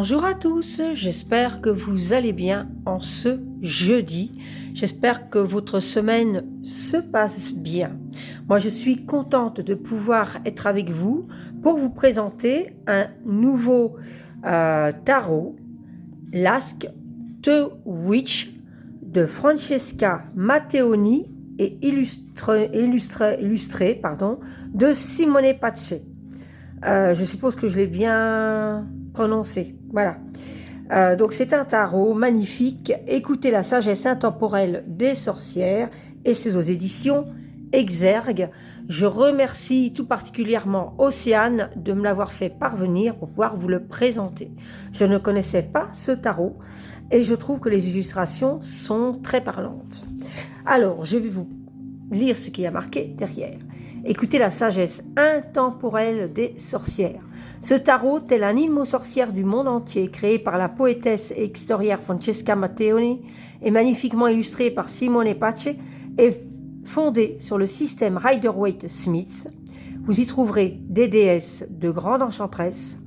Bonjour à tous, j'espère que vous allez bien en ce jeudi. J'espère que votre semaine se passe bien. Moi, je suis contente de pouvoir être avec vous pour vous présenter un nouveau tarot, l'Ask the Witch de Francesca Matteoni et illustré de Simone Pace. Je suppose que je l'ai bien prononcé. Voilà. Donc c'est un tarot magnifique. Écoutez la sagesse intemporelle des sorcières et c'est aux éditions Exergue. Je remercie tout particulièrement Océane de me l'avoir fait parvenir pour pouvoir vous le présenter. Je ne connaissais pas ce tarot et je trouve que les illustrations sont très parlantes. Alors, je vais vous lire ce qui y a marqué derrière. Écoutez la sagesse intemporelle des sorcières. Ce tarot, tel un hymne aux sorcières du monde entier, créé par la poétesse et historienne Francesca Matteoni et magnifiquement illustré par Simone Pace, est fondé sur le système Rider-Waite-Smith. Vous y trouverez des déesses de grandes enchanteresses,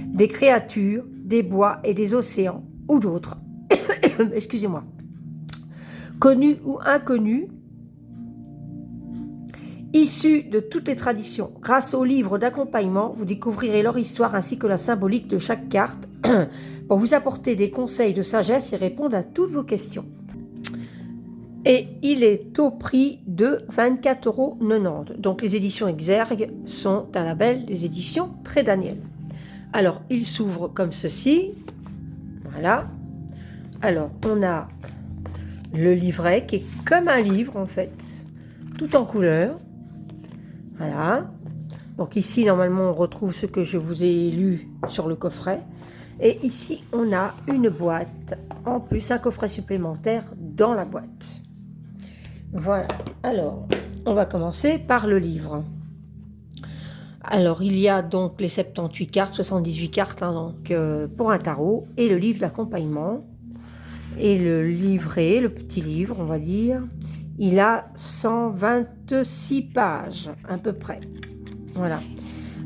des créatures, des bois et des océans, ou d'autres, excusez-moi, connus ou inconnus, issus de toutes les traditions. Grâce aux livres d'accompagnement, vous découvrirez leur histoire ainsi que la symbolique de chaque carte pour vous apporter des conseils de sagesse et répondre à toutes vos questions. Et il est au prix de 24,90 €. Donc les éditions Exergue sont un label des éditions Très Daniel. Alors il s'ouvre comme ceci. Voilà. Alors on a le livret qui est comme un livre en fait, tout en couleur. Voilà. Donc ici, normalement, on retrouve ce que je vous ai lu sur le coffret. Et ici, on a une boîte, en plus un coffret supplémentaire dans la boîte. Voilà. Alors, on va commencer par le livre. Alors, il y a donc les 78 cartes, 78 cartes donc, pour un tarot, et le livre d'accompagnement. Et le livret, le petit livre, on va dire, il a 126 pages, à peu près. Voilà.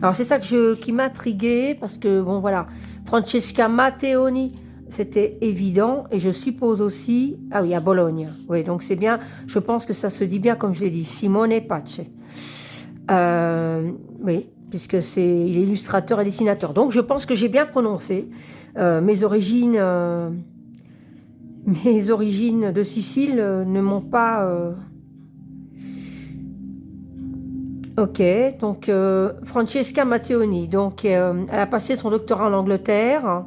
Alors, c'est ça qui m'intriguait, parce que, bon, voilà, Francesca Matteoni, c'était évident, et je suppose aussi, ah oui, à Bologne. Oui, donc c'est bien, je pense que ça se dit bien, comme je l'ai dit, Simone Pace. Oui, puisque il est illustrateur et dessinateur. Donc, je pense que j'ai bien prononcé mes origines... Mes origines de Sicile ne m'ont pas... Ok, donc Francesca Matteoni, donc, elle a passé son doctorat en Angleterre.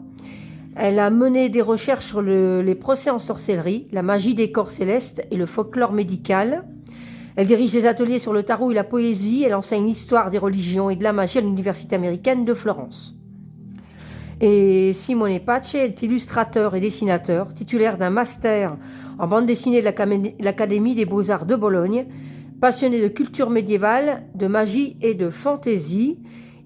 Elle a mené des recherches sur les procès en sorcellerie, la magie des corps célestes et le folklore médical. Elle dirige des ateliers sur le tarot et la poésie. Elle enseigne l'histoire des religions et de la magie à l'Université américaine de Florence. Et Simone Pace est illustrateur et dessinateur, titulaire d'un master en bande dessinée de l'Académie des Beaux-Arts de Bologne, passionné de culture médiévale, de magie et de fantaisie.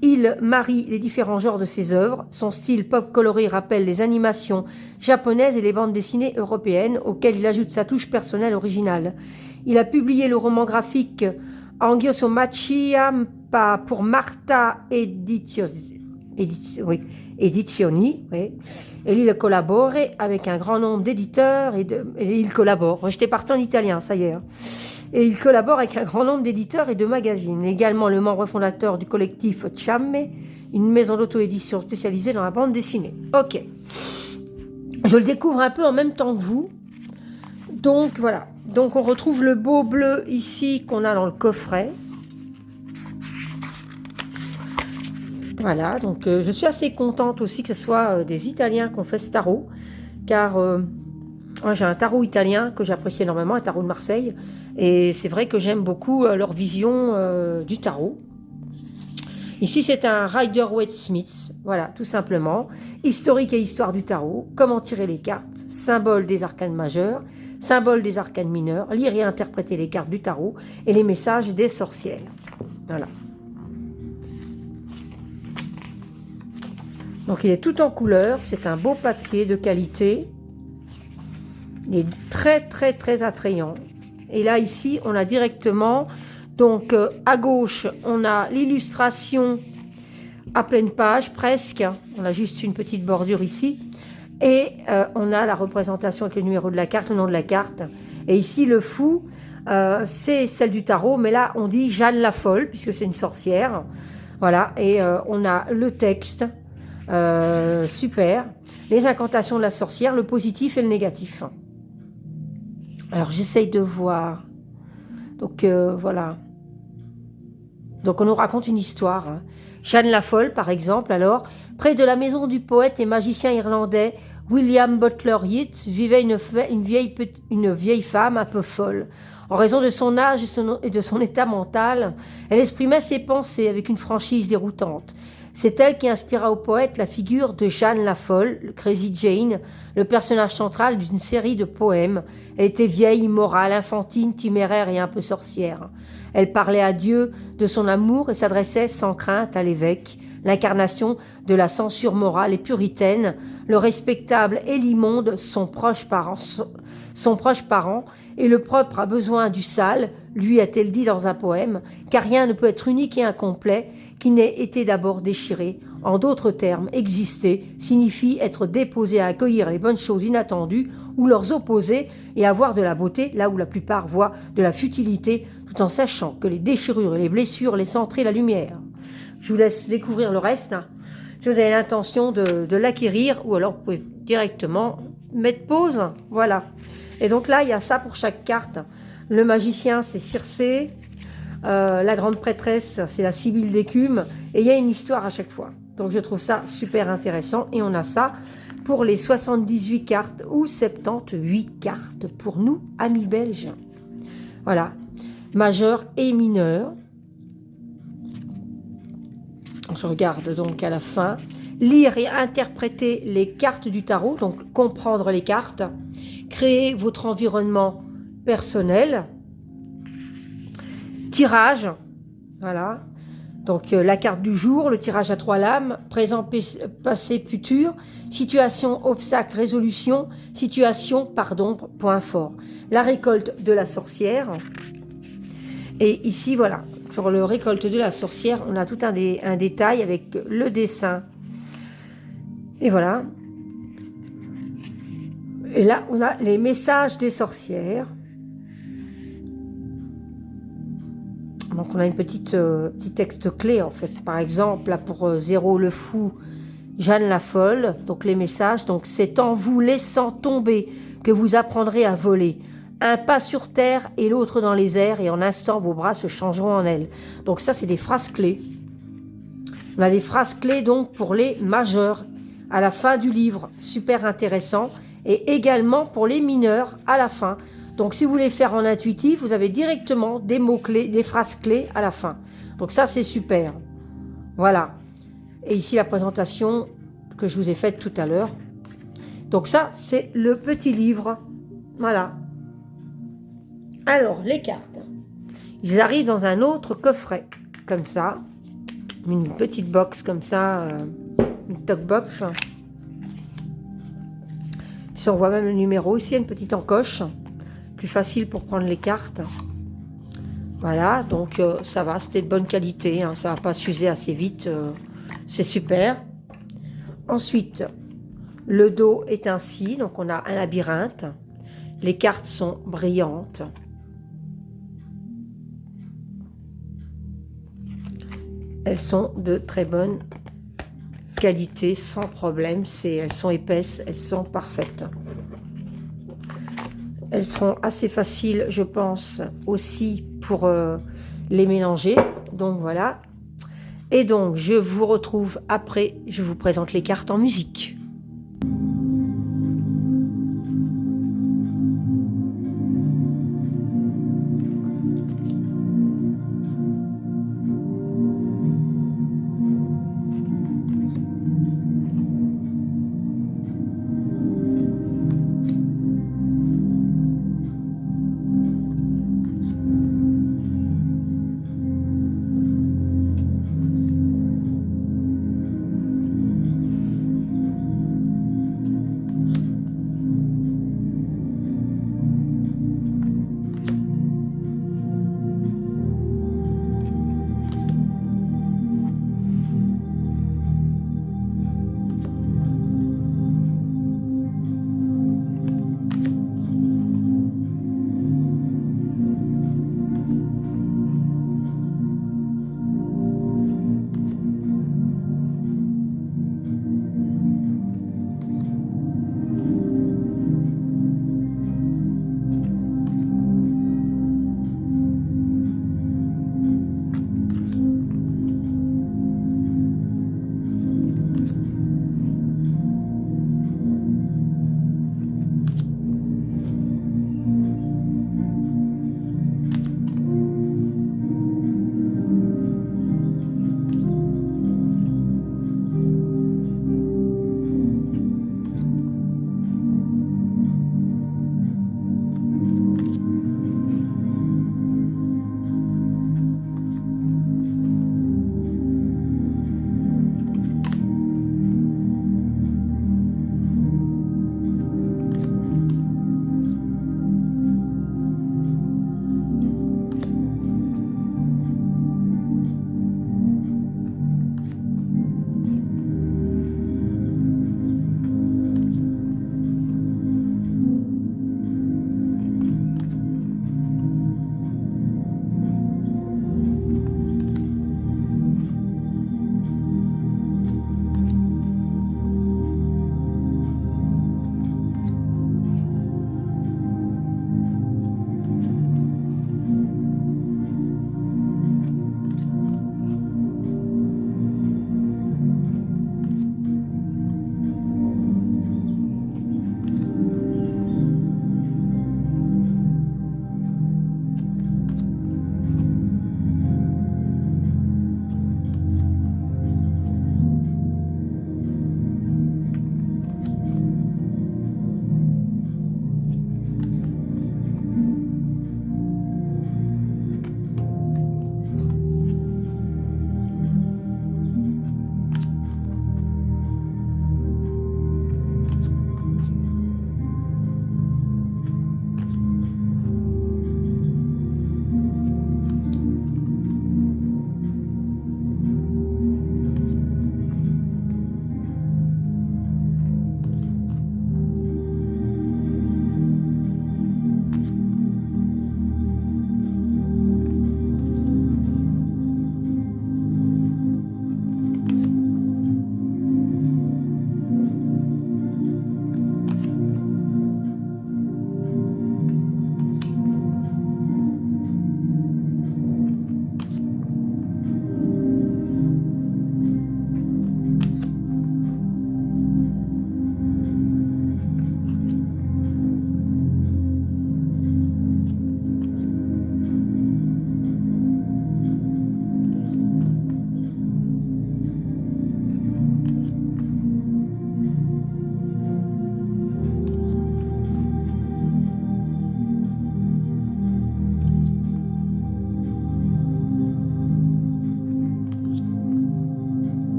Il marie les différents genres de ses œuvres. Son style pop coloré rappelle les animations japonaises et les bandes dessinées européennes, auxquelles il ajoute sa touche personnelle originale. Il a publié le roman graphique Angiosomacia pour Marta Edizioni, oui. Et il collabore avec un grand nombre d'éditeurs et il collabore. J'étais parti en italien, ça y est. Et il collabore avec un grand nombre d'éditeurs et de magazines. Également le membre fondateur du collectif Ciamme, une maison d'auto-édition spécialisée dans la bande dessinée. Ok. Je le découvre un peu en même temps que vous. Donc voilà. Donc on retrouve le beau bleu ici qu'on a dans le coffret. Voilà, donc je suis assez contente aussi que ce soit des Italiens qui ont fait ce tarot, car moi j'ai un tarot italien que j'apprécie énormément, un tarot de Marseille, et c'est vrai que j'aime beaucoup leur vision du tarot. Ici c'est un Rider-Waite-Smith, voilà, tout simplement, historique et histoire du tarot, comment tirer les cartes, symbole des arcanes majeurs, symbole des arcanes mineurs, lire et interpréter les cartes du tarot, et les messages des sorcières. Voilà. Donc il est tout en couleur, c'est un beau papier de qualité. Il est très très très attrayant. Et là ici on a directement, donc à gauche on a l'illustration à pleine page presque. On a juste une petite bordure ici. Et on a la représentation avec le numéro de la carte, le nom de la carte. Et ici, le fou, c'est celle du tarot, mais là, on dit Jeanne la folle, puisque c'est une sorcière. Voilà, et on a le texte, super. Les incantations de la sorcière, le positif et le négatif. Alors, j'essaye de voir. Donc, voilà. Donc, on nous raconte une histoire. Hein. Jeanne la folle, par exemple, alors, près de la maison du poète et magicien irlandais William Butler Yeats vivait une vieille femme un peu folle. En raison de son âge et de son état mental, elle exprimait ses pensées avec une franchise déroutante. C'est elle qui inspira au poète la figure de Jeanne la folle, le Crazy Jane, le personnage central d'une série de poèmes. Elle était vieille, immorale, infantine, téméraire et un peu sorcière. Elle parlait à Dieu de son amour et s'adressait sans crainte à l'évêque, l'incarnation de la censure morale et puritaine. Le respectable et l'immonde sont proches parents, et le propre a besoin du sale, lui a-t-elle dit dans un poème, car rien ne peut être unique et incomplet qui n'ait été d'abord déchiré. En d'autres termes, exister signifie être déposé à accueillir les bonnes choses inattendues ou leurs opposés et avoir de la beauté là où la plupart voient de la futilité, tout en sachant que les déchirures et les blessures laissent entrer la lumière. Je vous laisse découvrir le reste. Si vous avez l'intention de l'acquérir, ou alors vous pouvez directement mettre pause. Voilà. Et donc là, il y a ça pour chaque carte. Le magicien, c'est Circé. La grande prêtresse, c'est la Sibylle d'écume. Et il y a une histoire à chaque fois. Donc je trouve ça super intéressant. Et on a ça pour les 78 cartes ou 78 cartes pour nous, amis belges. Voilà. Majeur et mineur. On se regarde donc à la fin. Lire et interpréter les cartes du tarot, donc comprendre les cartes. Créer votre environnement personnel. Tirage, voilà. Donc la carte du jour, le tirage à 3 lames, présent, passé, futur, situation, obstacle, résolution, situation, pardon, point fort. La récolte de la sorcière. Et ici, voilà, sur le récolte de la sorcière, on a tout un détail avec le dessin. Et voilà. Et là, on a les messages des sorcières. Donc, on a une petit texte clé, en fait. Par exemple, là, pour Zéro le fou, Jeanne la folle. Donc, les messages. Donc, c'est en vous laissant tomber que vous apprendrez à voler. Un pas sur terre et l'autre dans les airs, et en un instant, vos bras se changeront en ailes. Donc, ça, c'est des phrases clés. On a des phrases clés, donc, pour les majeurs. À la fin du livre, super intéressant. Et également pour les mineurs, à la fin. Donc, si vous voulez faire en intuitif, vous avez directement des mots-clés, des phrases clés à la fin. Donc, ça, c'est super. Voilà. Et ici, la présentation que je vous ai faite tout à l'heure. Donc, ça, c'est le petit livre. Voilà. Alors, les cartes. Ils arrivent dans un autre coffret, comme ça. Une petite box comme ça, une talk box. Ici, on voit même le numéro. Ici, il y a une petite encoche. Plus facile pour prendre les cartes. Voilà, donc ça va, c'était de bonne qualité, hein, ça ne va pas s'user assez vite, c'est super. Ensuite, le dos est ainsi, donc on a un labyrinthe. Les cartes sont brillantes. Elles sont de très bonne qualité, sans problème, elles sont épaisses, elles sont parfaites. Elles seront assez faciles, je pense, aussi pour les mélanger. Donc voilà. Et donc, je vous retrouve après. Je vous présente les cartes en musique.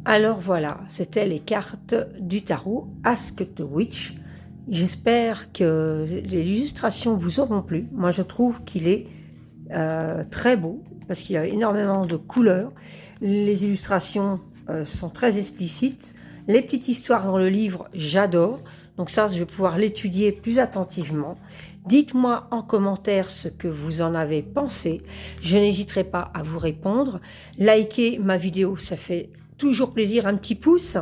Alors voilà, c'était les cartes du tarot Ask the Witch. J'espère que les illustrations vous auront plu. Moi, je trouve qu'il est très beau parce qu'il y a énormément de couleurs. Les illustrations sont très explicites. Les petites histoires dans le livre, j'adore. Donc ça, je vais pouvoir l'étudier plus attentivement. Dites-moi en commentaire ce que vous en avez pensé. Je n'hésiterai pas à vous répondre. Likez ma vidéo, ça fait toujours plaisir, un petit pouce,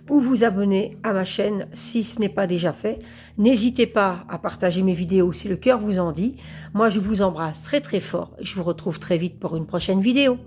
ou vous abonner à ma chaîne si ce n'est pas déjà fait. N'hésitez pas à partager mes vidéos si le cœur vous en dit. Moi, je vous embrasse très très fort et je vous retrouve très vite pour une prochaine vidéo.